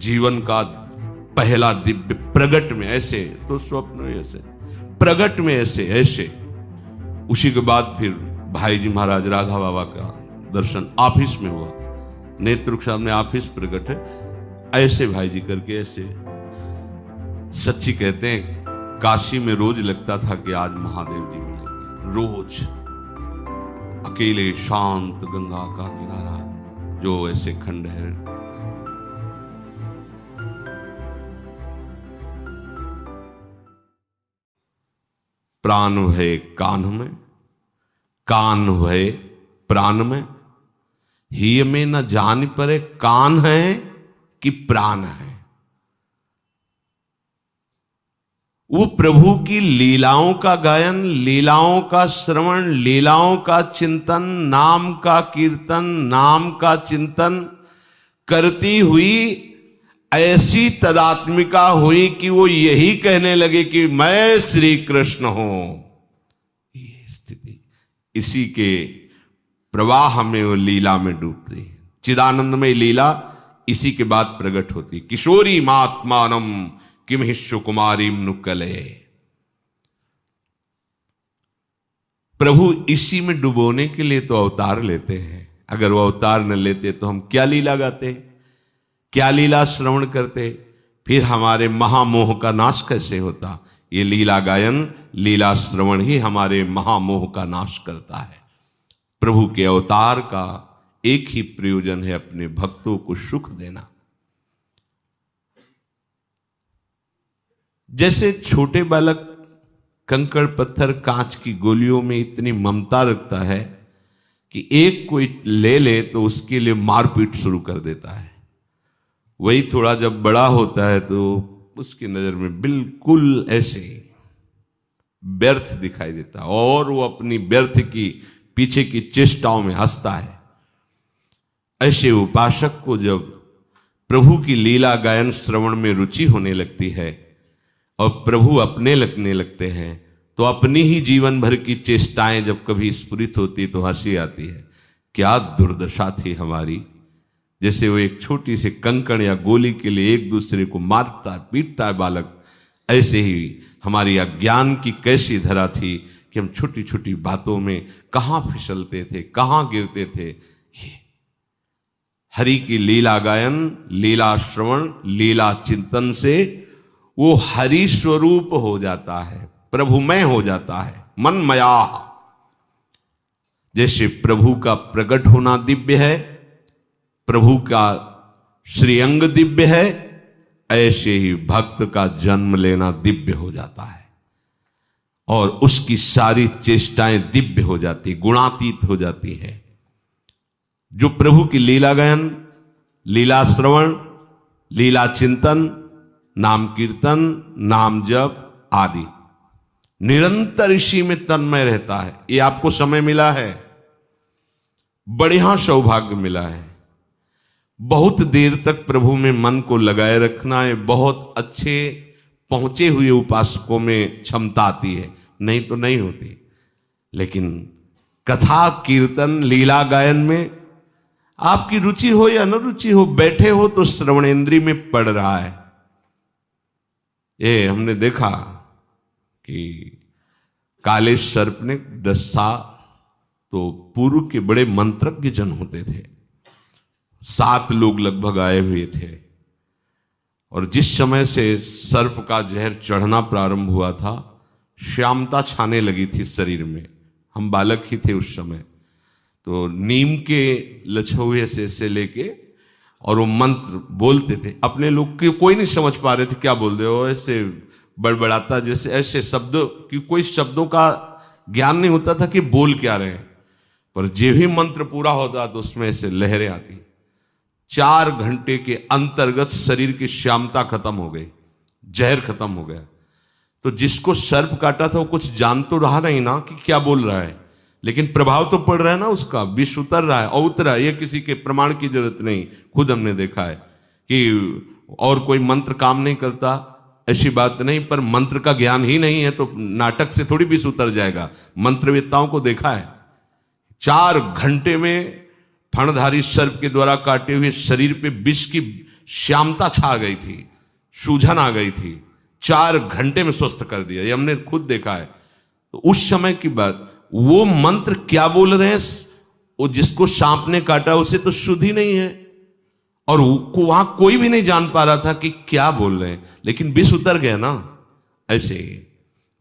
जीवन का पहला दिव्य प्रगट में ऐसे, तो स्वप्न में ऐसे, प्रगट में ऐसे ऐसे। उसी के बाद फिर भाई जी महाराज राधा बाबा का दर्शन ऑफिस में हुआ, नेत्र सामने ऑफिस प्रकट है, ऐसे भाई जी करके ऐसे। सच्ची कहते हैं काशी में रोज लगता था कि आज महादेव जी मिलेंगे, रोज अकेले शांत गंगा का किनारा जो ऐसे खंड है। प्राण भय कान में, कान भय प्राण में, ही में न जान परे कान है कि प्राण है। वो प्रभु की लीलाओं का गायन, लीलाओं का श्रवण, लीलाओं का चिंतन, नाम का कीर्तन, नाम का चिंतन करती हुई ऐसी तदात्मिका हुई कि वो यही कहने लगे कि मैं श्री कृष्ण हूं। ये स्थिति, इसी के प्रवाह में वो लीला में डूबती है। चिदानंदमय लीला इसी के बाद प्रकट होती। किशोरी महात्मानम किम हि सुकुमारीम नुकले। प्रभु इसी में डुबोने के लिए तो अवतार लेते हैं। अगर वो अवतार न लेते तो हम क्या लीला गाते, क्या लीला श्रवण करते, फिर हमारे महामोह का नाश कैसे होता। ये लीला गायन, लीला श्रवण ही हमारे महामोह का नाश करता है। प्रभु के अवतार का एक ही प्रयोजन है, अपने भक्तों को सुख देना। जैसे छोटे बालक कंकड़ पत्थर कांच की गोलियों में इतनी ममता रखता है कि एक कोई ले ले तो उसके लिए मारपीट शुरू कर देता है, वही थोड़ा जब बड़ा होता है तो उसकी नजर में बिल्कुल ऐसे व्यर्थ दिखाई देता है और वो अपनी व्यर्थ की पीछे की चेष्टाओं में हंसता है। ऐसे उपासक को जब प्रभु की लीला गायन श्रवण में रुचि होने लगती है और प्रभु अपने लगने लगते हैं, तो अपनी ही जीवन भर की चेष्टाएं जब कभी स्फुरित होती तो हंसी आती है। क्या दुर्दशा थी हमारी। जैसे वो एक छोटी सी कंकड़ या गोली के लिए एक दूसरे को मारता पीटता है बालक, ऐसे ही हमारी अज्ञान की कैसी धरा थी कि हम छोटी छोटी बातों में कहां फिसलते थे, कहां गिरते थे। ये हरि की लीला गायन, लीला श्रवण, लीला चिंतन से वो हरि स्वरूप हो जाता है, प्रभुमय हो जाता है, मनमया। जैसे प्रभु का प्रकट होना दिव्य है, प्रभु का श्रीअंग दिव्य है, ऐसे ही भक्त का जन्म लेना दिव्य हो जाता है और उसकी सारी चेष्टाएं दिव्य हो जाती, गुणातीत हो जाती है। जो प्रभु की लीला गायन, लीला श्रवण, लीला चिंतन, नाम कीर्तन, नाम जप आदि निरंतर इसी में तन्मय रहता है। ये आपको समय मिला है, बढ़िया सौभाग्य मिला है। बहुत देर तक प्रभु में मन को लगाए रखना है। बहुत अच्छे पहुंचे हुए उपासकों में क्षमता आती है, नहीं तो नहीं होती। लेकिन कथा कीर्तन लीला गायन में आपकी रुचि हो या न रुचि हो, बैठे हो तो श्रवणेंद्रिय में पड़ रहा है। ये हमने देखा कि काले सर्प ने दस्सा, तो पूर्व के बड़े मंत्रज्ञ जन होते थे, 7 लोग लगभग आए हुए थे। और जिस समय से सर्प का जहर चढ़ना प्रारंभ हुआ था, श्यामता छाने लगी थी शरीर में। हम बालक ही थे उस समय, तो नीम के लछुए से लेके और वो मंत्र बोलते थे। अपने लोग के कोई नहीं समझ पा रहे थे क्या बोल रहे हो, ऐसे बड़बड़ाता जैसे, ऐसे शब्दों की कोई शब्दों का ज्ञान नहीं होता था कि बोल क्या रहे हैं। पर जो ही मंत्र पूरा होता तो उसमें ऐसे लहरें आती। 4 घंटे के अंतर्गत शरीर की श्यामता खत्म हो गई, जहर खत्म हो गया। तो जिसको सर्प काटा था वो कुछ जान तो रहा नहीं ना कि क्या बोल रहा है, लेकिन प्रभाव तो पड़ रहा है ना, उसका विष उतर रहा है और उतरा। ये किसी के प्रमाण की जरूरत नहीं, खुद हमने देखा है कि और कोई मंत्र काम नहीं करता, ऐसी बात नहीं। पर मंत्र का ज्ञान ही नहीं है तो नाटक से थोड़ी विष उतर जाएगा। मंत्रवेत्ताओं को देखा है, 4 घंटे में फणधारी सर्प के द्वारा काटे हुए शरीर पे विष की श्यामता छा गई थी, सूझन आ गई थी, 4 घंटे में स्वस्थ कर दिया। ये हमने खुद देखा है। तो उस समय की बात, वो मंत्र क्या बोल रहे हैं, वो जिसको सांप ने काटा उसे तो शुद्ध ही नहीं है, और वहां कोई भी नहीं जान पा रहा था कि क्या बोल रहे हैं, लेकिन विष उतर गया ना। ऐसे ही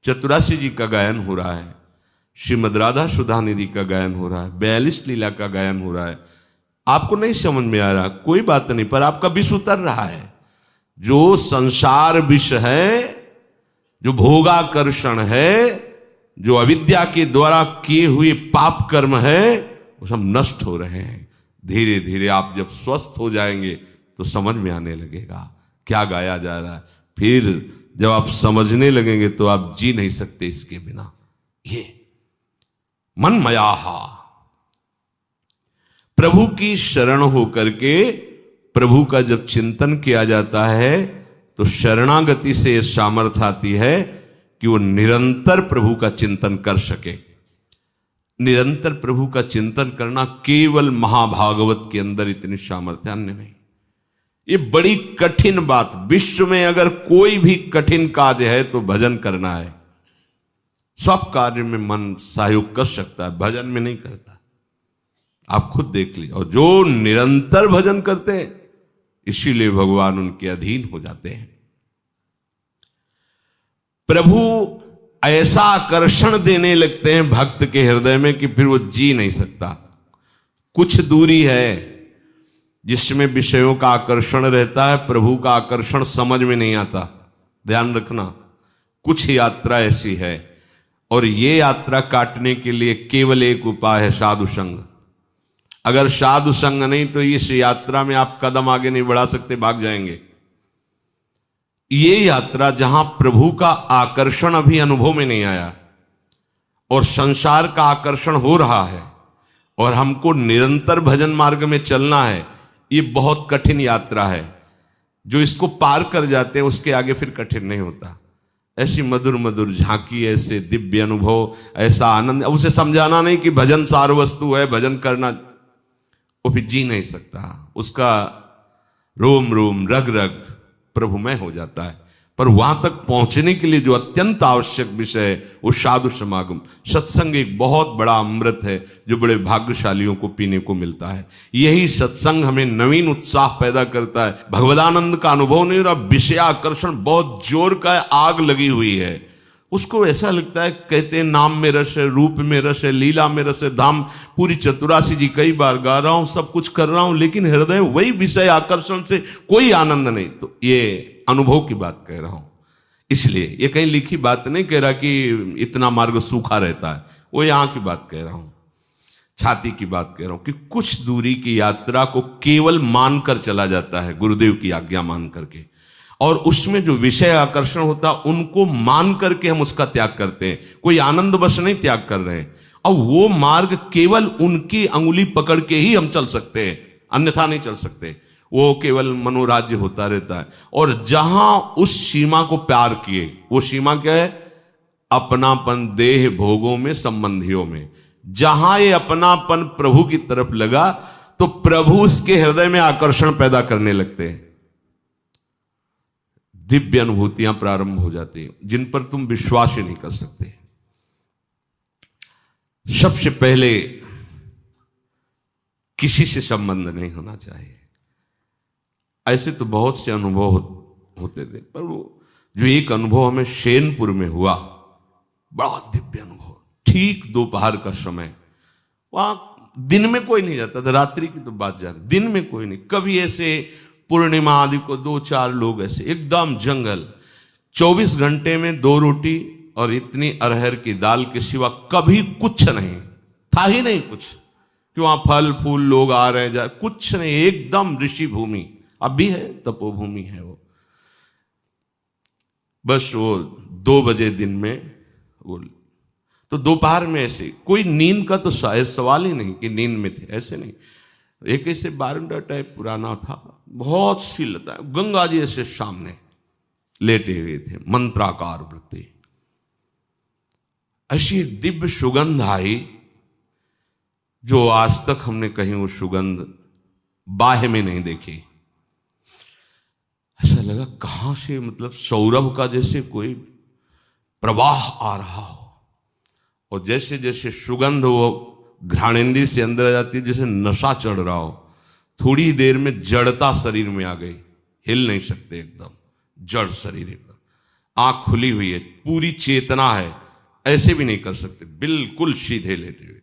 चतुरासी जी का गायन हो रहा है, श्रीमद राधा सुधा निधि का गायन हो रहा है, 42 लीला का गायन हो रहा है। आपको नहीं समझ में आ रहा, कोई बात नहीं, पर आपका विष उतर रहा है। जो संसार विष है, जो भोगाकर्षण है, जो अविद्या के द्वारा किए हुए पाप कर्म है, वो सब नष्ट हो रहे हैं। धीरे धीरे आप जब स्वस्थ हो जाएंगे तो समझ में आने लगेगा क्या गाया जा रहा है। फिर जब आप समझने लगेंगे तो आप जी नहीं सकते इसके बिना। ये मन मयाहा, प्रभु की शरण होकर के प्रभु का जब चिंतन किया जाता है तो शरणागति से यह सामर्थ्य आती है कि वो निरंतर प्रभु का चिंतन कर सके। निरंतर प्रभु का चिंतन करना केवल महाभागवत के अंदर इतनी सामर्थ्य, अन्य नहीं। ये बड़ी कठिन बात, विश्व में अगर कोई भी कठिन कार्य है तो भजन करना है। सब कार्य में मन सहयोग कर सकता है, भजन में नहीं करता। आप खुद देख लीजिए। और जो निरंतर भजन करते हैं इसीलिए भगवान उनके अधीन हो जाते हैं। प्रभु ऐसा आकर्षण देने लगते हैं भक्त के हृदय में कि फिर वो जी नहीं सकता। कुछ दूरी है जिसमें विषयों का आकर्षण रहता है, प्रभु का आकर्षण समझ में नहीं आता। ध्यान रखना, कुछ यात्रा ऐसी है, और ये यात्रा काटने के लिए केवल एक उपाय है, साधु संग। अगर साधु संग नहीं तो इस यात्रा में आप कदम आगे नहीं बढ़ा सकते, भाग जाएंगे। ये यात्रा जहां प्रभु का आकर्षण अभी अनुभव में नहीं आया और संसार का आकर्षण हो रहा है और हमको निरंतर भजन मार्ग में चलना है, ये बहुत कठिन यात्रा है। जो इसको पार कर जाते हैं उसके आगे फिर कठिन नहीं होता। ऐसी मधुर मधुर झांकी, ऐसे दिव्य अनुभव, ऐसा आनंद, उसे समझाना नहीं कि भजन सार वस्तु है, भजन करना, वो फिर जी नहीं सकता। उसका रोम रोम रग रग प्रभुमय हो जाता है। पर वहां तक पहुंचने के लिए जो अत्यंत आवश्यक विषय है वो साधु समागम, सत्संग एक बहुत बड़ा अमृत है जो बड़े भाग्यशालियों को पीने को मिलता है। यही सत्संग हमें नवीन उत्साह पैदा करता है। भगवदानंद का अनुभव नहीं हो रहा, विषय आकर्षण बहुत जोर का है, आग लगी हुई है। उसको ऐसा लगता है, कहते हैं नाम में रस है, रूप में रस है, लीला में रस है, धाम पूरी चतुरासी जी कई बार गा रहा हूं, सब कुछ कर रहा हूं, लेकिन हृदय वही विषय आकर्षण से कोई आनंद नहीं। तो ये अनुभव की बात कह रहा हूं। इसलिए ये कहीं लिखी बात नहीं कह रहा कि इतना मार्ग सूखा रहता है, वो यहां की बात कह रहा हूं, छाती की बात कह रहा हूं कि कुछ दूरी की यात्रा को केवल मानकर चला जाता है, गुरुदेव की आज्ञा मान करके, और उसमें जो विषय आकर्षण होता है उनको मान करके हम उसका त्याग करते हैं। कोई आनंद बस नहीं त्याग कर रहे हैं। और वो मार्ग केवल उनकी अंगुली पकड़ के ही हम चल सकते हैं, अन्यथा नहीं चल सकते। वो केवल मनोराज्य होता रहता है। और जहां उस सीमा को प्यार किए, वो सीमा क्या है? अपनापन देह भोगों में, संबंधियों में। जहां ये अपनापन प्रभु की तरफ लगा तो प्रभु उसके हृदय में आकर्षण पैदा करने लगते हैं। दिव्य अनुभूतियां प्रारंभ हो जाती हैं जिन पर तुम विश्वास ही नहीं कर सकते। सबसे पहले किसी से संबंध नहीं होना चाहिए। ऐसे तो बहुत से अनुभव होते थे, पर वो जो एक अनुभव हमें शेनपुर में हुआ, बड़ा दिव्य अनुभव। ठीक दोपहर का समय, वहां दिन में कोई नहीं जाता था, रात्रि की तो बात जा रही, दिन में कोई नहीं। कभी ऐसे पूर्णिमा आदि को 2-4 लोग ऐसे, एकदम जंगल, 24 घंटे में 2 रोटी और इतनी अरहर की दाल के सिवा कभी कुछ नहीं था, ही नहीं कुछ कि वहां फल फूल लोग आ रहे जा, कुछ नहीं, एकदम ऋषि भूमि। अब भी है, तपोभूमि है वो। बस वो 2 बजे दिन में वो, तो दोपहर में ऐसे कोई नींद का तो शायद सवाल ही नहीं कि नींद में थे, ऐसे नहीं। एक ऐसे बारंडा टाइप पुराना था, बहुत सी लता, गंगा जी ऐसे सामने लेटे हुए थे, मंत्राकार वृत्ति। ऐसी दिव्य सुगंध आई जो आज तक हमने कहीं वो सुगंध बाह्य में नहीं देखी। लगा कहां से, मतलब सौरभ का जैसे कोई प्रवाह आ रहा हो, और जैसे जैसे सुगंध वो घ्राणेंद्रिय से अंदर आ जाती है, जैसे नशा चढ़ रहा हो। थोड़ी देर में जड़ता शरीर में आ गई, हिल नहीं सकते, एकदम जड़ शरीर, एकदम आंख खुली हुई है, पूरी चेतना है, ऐसे भी नहीं कर सकते, बिल्कुल सीधे लेटे हुए।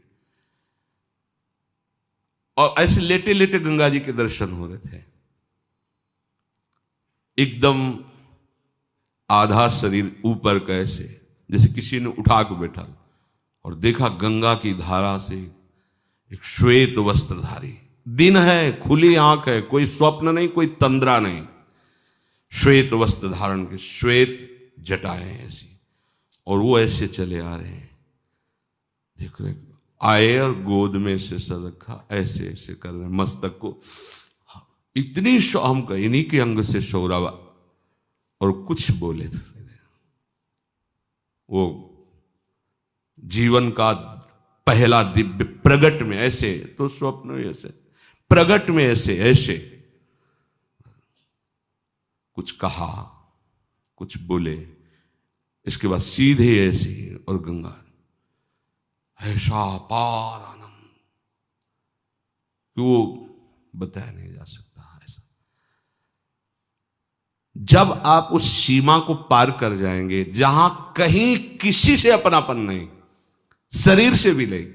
और ऐसे लेटे लेटे गंगा जी के दर्शन हो रहे थे। एकदम आधा शरीर ऊपर कैसे, जैसे किसी ने उठा के बैठा, और देखा गंगा की धारा से एक श्वेत वस्त्रधारी, दिन है, खुली आंख है, कोई स्वप्न नहीं, कोई तंद्रा नहीं, श्वेत वस्त्र धारण के, श्वेत जटाएं ऐसी, और वो ऐसे चले आ रहे हैं। देख रहे आए और गोद में से सर रखा, ऐसे ऐसे कर रहे, मस्तक को इतनी हम का इन्हीं के अंग से शौरावा, और कुछ बोले थे। वो जीवन का पहला दिव्य प्रगट में ऐसे, तो स्वप्न में ऐसे, प्रगट में ऐसे ऐसे कुछ कहा, कुछ बोले, इसके बाद सीधे ऐसे, और गंगा ऐसा पार आनंद कि वो बताया नहीं जा सकता। ऐसा जब आप उस सीमा को पार कर जाएंगे जहां कहीं किसी से अपनापन नहीं, शरीर से भी नहीं,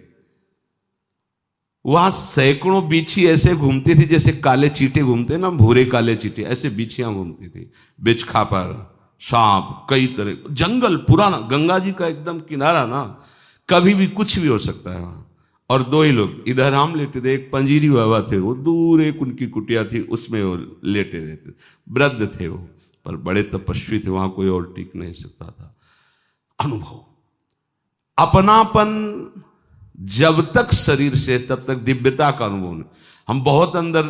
वहां सैकड़ों बिच्छी ऐसे घूमती थी जैसे काले चींटे घूमते ना, भूरे काले चींटे, ऐसे बिच्छियां घूमती थी, बिच्छखापर, सांप, कई तरह, जंगल पुराना, गंगा जी का एकदम किनारा ना, कभी भी कुछ भी हो सकता है वहां। और दो ही लोग, इधर हम लेटे थे, एक पंजीरी बाबा थे, वो दूर एक उनकी कुटिया थी, उसमें वो लेटे रहते, वृद्ध थे वो, पर बड़े तपस्वी थे, वहां कोई और टिक नहीं सकता था। अनुभव, अपनापन जब तक शरीर से, तब तक दिव्यता का अनुभव नहीं। हम बहुत अंदर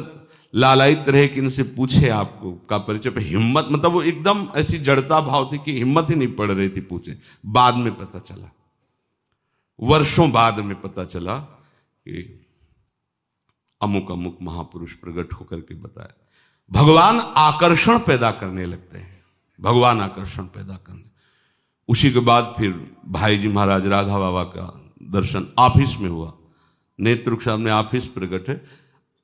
लालायित रहे कि इनसे पूछे आपको का परिचय पे, हिम्मत, मतलब वो एकदम ऐसी जड़ता भाव थी कि हिम्मत ही नहीं पड़ रही थी पूछे। बाद में पता चला, वर्षों बाद में पता चला कि अमुक अमुक महापुरुष प्रकट होकर के बताया। भगवान आकर्षण पैदा करने लगते हैं, भगवान आकर्षण पैदा करने। उसी के बाद फिर भाई जी महाराज राधा बाबा का दर्शन ऑफिस में हुआ, नेत्र के सामने ऑफिस प्रकट है,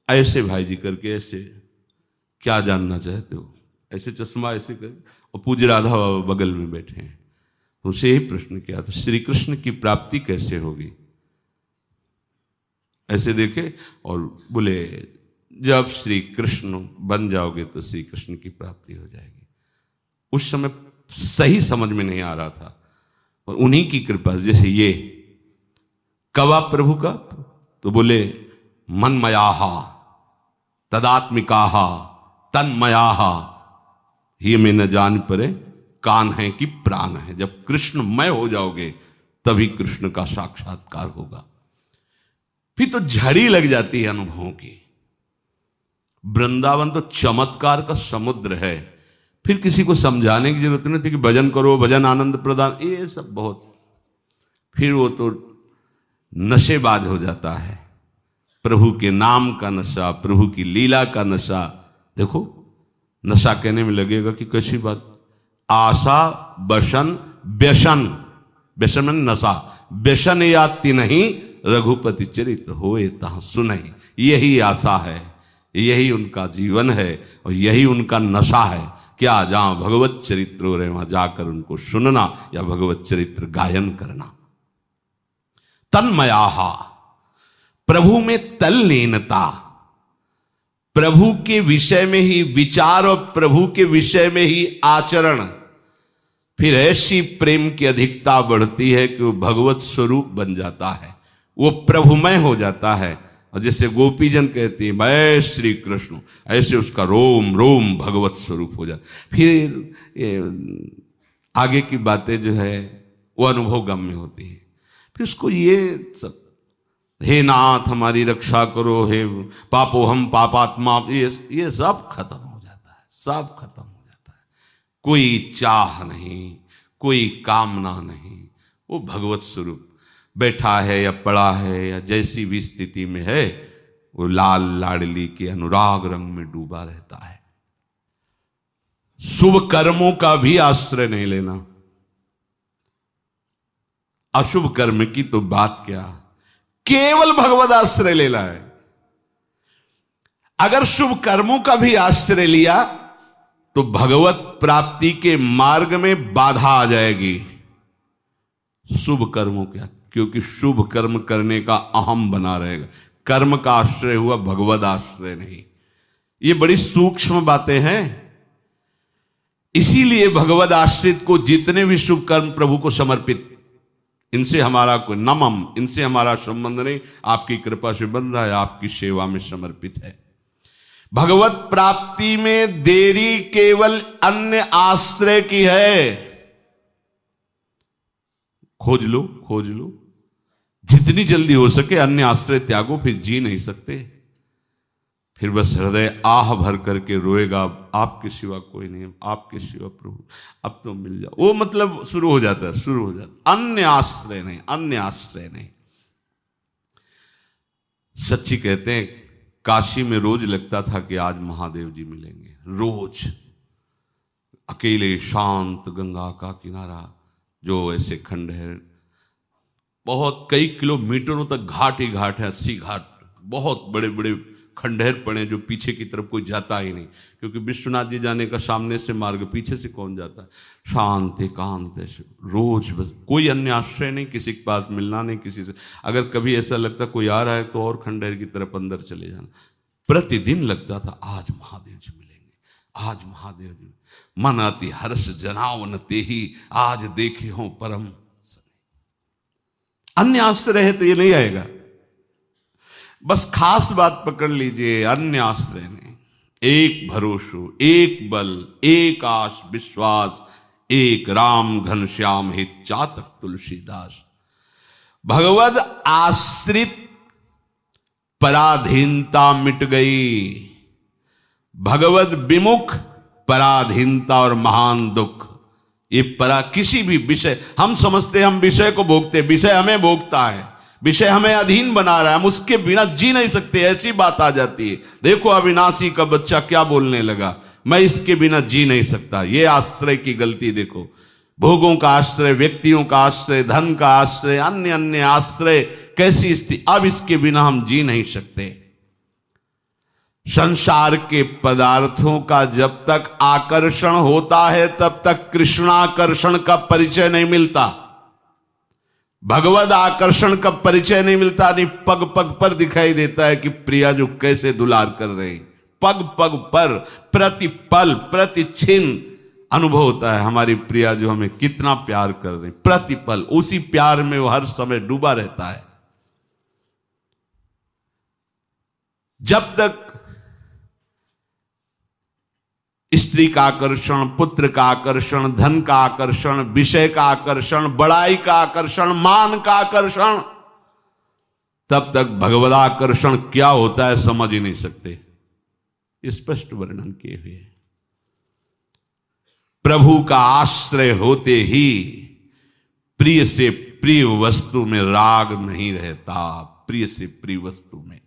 ऐसे भाई जी करके, ऐसे क्या जानना चाहते हो, ऐसे चश्मा ऐसे कर, और पूज्य राधा बाबा बगल में बैठे हैं। तो उसे यही प्रश्न किया था, श्री कृष्ण की प्राप्ति कैसे होगी? ऐसे देखे और बोले, जब श्री कृष्ण बन जाओगे तो श्री कृष्ण की प्राप्ति हो जाएगी। उस समय सही समझ में नहीं आ रहा था, और उन्हीं की कृपा, जैसे ये कवा प्रभु का, तो बोले मनमयाहा तदात्मिकाहा तन्मयाहा, ये में न जान परे कान है कि प्राण है। जब कृष्णमय हो जाओगे तभी कृष्ण का साक्षात्कार होगा। फिर तो झड़ी लग जाती है अनुभवों की। वृंदावन तो चमत्कार का समुद्र है, फिर किसी को समझाने की जरूरत नहीं थी कि भजन करो, भजन आनंद प्रदान, ये सब बहुत, फिर वो तो नशेबाज हो जाता है। प्रभु के नाम का नशा, प्रभु की लीला का नशा। देखो, नशा कहने में लगेगा कि कैसी बात, आशा बसन व्यसन, व्यसन में नशा, व्यसन याति नहीं रघुपति चरित होए तहाँ सुनहि, यही आशा है, यही उनका जीवन है, और यही उनका नशा है। क्या, जहां भगवत चरित्र हो रहे वहां जाकर उनको सुनना या भगवत चरित्र गायन करना। तन्मयाहा, प्रभु में तल्लीनता, प्रभु के विषय में ही विचार और प्रभु के विषय में ही आचरण, फिर ऐसी प्रेम की अधिकता बढ़ती है कि वो भगवत स्वरूप बन जाता है, वो प्रभुमय हो जाता है। और जैसे गोपीजन कहती है मैं श्री कृष्ण, ऐसे उसका रोम रोम भगवत स्वरूप हो जाता। फिर आगे की बातें जो है वो अनुभव गम्य होती है। फिर उसको ये सब, हे नाथ हमारी रक्षा करो, हे पापो हम पापात्मा, ये सब खत्म हो जाता है, सब खत्म हो जाता है। कोई चाह नहीं, कोई कामना नहीं, वो भगवत स्वरूप बैठा है या पड़ा है या जैसी भी स्थिति में है, वो लाल लाडली के अनुराग रंग में डूबा रहता है। शुभ कर्मों का भी आश्रय नहीं लेना। अशुभ कर्म की तो बात क्या, केवल भगवद आश्रय लेना है। अगर शुभ कर्मों का भी आश्रय लिया तो भगवत प्राप्ति के मार्ग में बाधा आ जाएगी। शुभ कर्मों क्या, क्योंकि शुभ कर्म करने का अहम बना रहेगा। कर्म का आश्रय हुआ, भगवद आश्रय नहीं। ये बड़ी सूक्ष्म बातें हैं। इसीलिए भगवद आश्रित को जितने भी शुभ कर्म प्रभु को समर्पित, इनसे हमारा कोई नमम, इनसे हमारा संबंध नहीं, आपकी कृपा से बन रहा है, आपकी सेवा में समर्पित है। भगवत प्राप्ति में देरी केवल अन्य आश्रय की है। खोज लो, खोज लो, जितनी जल्दी हो सके अन्य आश्रय त्यागो, फिर जी नहीं सकते। फिर बस हृदय आह भर करके रोएगा, आपके सिवा कोई नहीं, आपके सिवा प्रभु, अब तो मिल जाओ। वो मतलब शुरू हो जाता है, शुरू हो जाता, अन्य आश्रय नहीं, अन्य आश्रय नहीं। सच्ची कहते हैं, काशी में रोज लगता था कि आज महादेव जी मिलेंगे। रोज अकेले शांत गंगा का किनारा, जो ऐसे खंडहर, बहुत कई किलोमीटरों तक घाट ही घाट है, 80 घाट, बहुत बड़े बड़े खंडहर पड़े, जो पीछे की तरफ कोई जाता ही नहीं, क्योंकि विश्वनाथ जी जाने का सामने से मार्ग, पीछे से कौन जाता है। शांत एकांत ऐसे रोज, बस कोई अन्य आश्रय नहीं, किसी के पास मिलना नहीं किसी से। अगर कभी ऐसा लगता कोई आ रहा है तो और खंडहर की तरफ अंदर चले जाना। प्रतिदिन लगता था आज महादेव जी मिलेंगे, आज महादेव जी। मन अति हर्ष जनावन तेहि, आज देखे हो परम। अन्य आश्रय है तो ये नहीं आएगा। बस खास बात पकड़ लीजिए, अन्य आश्रय नहीं, एक भरोसो, एक बल, एक आश विश्वास, एक राम घनश्याम हित चातक तुलसीदास। भगवद आश्रित पराधीनता मिट गई, भगवद विमुख पराधीनता और महान दुख। ये किसी भी विषय, हम समझते हम विषय को भोगते, विषय हमें भोगता है, विषय हमें अधीन बना रहा है, हम उसके बिना जी नहीं सकते, ऐसी बात आ जाती है। देखो अविनाशी का बच्चा क्या बोलने लगा, मैं इसके बिना जी नहीं सकता। ये आश्रय की गलती देखो। भोगों का आश्रय, व्यक्तियों का आश्रय, धन का आश्रय, अन्य अन्य आश्रय, कैसी स्थिति, अब इसके बिना हम जी नहीं सकते। संसार के पदार्थों का जब तक आकर्षण होता है तब तक कृष्णाकर्षण का परिचय नहीं मिलता, भगवद आकर्षण का परिचय नहीं मिलता। नहीं, पग पग पर दिखाई देता है कि प्रिया जो कैसे दुलार कर रहे हैं, पग पग पर, प्रति पल प्रति क्षण अनुभव होता है हमारी प्रिया जो हमें कितना प्यार कर रही, प्रति पल उसी प्यार में वो हर समय डूबा रहता है। जब तक स्त्री का आकर्षण, पुत्र का आकर्षण, धन का आकर्षण, विषय का आकर्षण, बड़ाई का आकर्षण, मान का आकर्षण, तब तक भगवदाकर्षण क्या होता है समझ ही नहीं सकते। स्पष्ट वर्णन किए हुए। प्रभु का आश्रय होते ही प्रिय से प्रिय वस्तु में राग नहीं रहता। प्रिय से प्रिय वस्तु में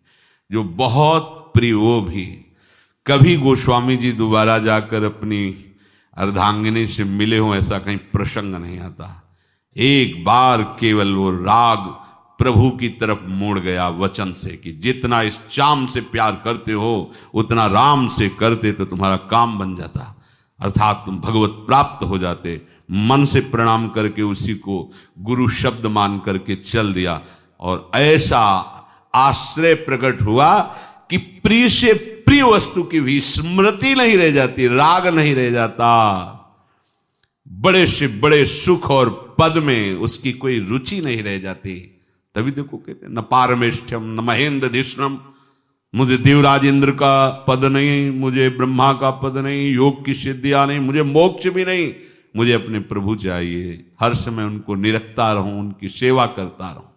जो बहुत प्रिय, वो भी कभी गोस्वामी जी दोबारा जाकर अपनी अर्धांगिनी से मिले हो ऐसा कहीं प्रसंग नहीं आता। एक बार केवल वो राग प्रभु की तरफ मुड़ गया वचन से कि जितना इस चाम से प्यार करते हो उतना राम से करते तो तुम्हारा काम बन जाता, अर्थात तुम भगवत प्राप्त हो जाते। मन से प्रणाम करके उसी को गुरु शब्द मान करके चल दिया और ऐसा आश्रय प्रकट हुआ कि प्रिय से प्रिय वस्तु की भी स्मृति नहीं रह जाती, राग नहीं रह जाता। बड़े से बड़े सुख और पद में उसकी कोई रुचि नहीं रह जाती। तभी देखो कहते न पारमेष्ठ्यम न महेंद्र धिष्णम, मुझे देवराज इंद्र का पद नहीं, मुझे ब्रह्मा का पद नहीं, योग की सिद्धियां नहीं, मुझे मोक्ष भी नहीं, मुझे अपने प्रभु चाहिए। हर समय उनको निरखता रहूं, उनकी सेवा करता रहूं।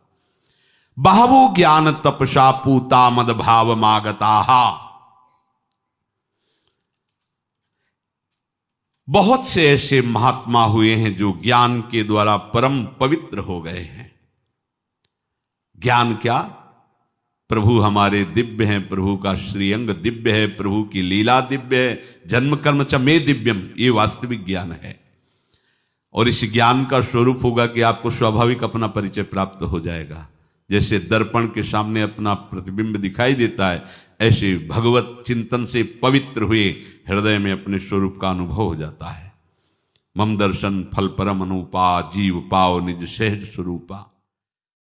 बहवो ज्ञान तपसा पूता मद भाव मागताहा। बहुत से ऐसे महात्मा हुए हैं जो ज्ञान के द्वारा परम पवित्र हो गए हैं। ज्ञान क्या? प्रभु हमारे दिव्य हैं, प्रभु का श्रीअंग दिव्य है, प्रभु की लीला दिव्य है, जन्म कर्म च मे दिव्यम, ये वास्तविक ज्ञान है। और इस ज्ञान का स्वरूप होगा कि आपको स्वाभाविक अपना परिचय प्राप्त हो जाएगा। जैसे दर्पण के सामने अपना प्रतिबिंब दिखाई देता है, ऐसे भगवत चिंतन से पवित्र हुए हृदय में अपने स्वरूप का अनुभव हो जाता है। मम दर्शन फल परम अनुपा, जीव पाओ निज सहज स्वरूपा।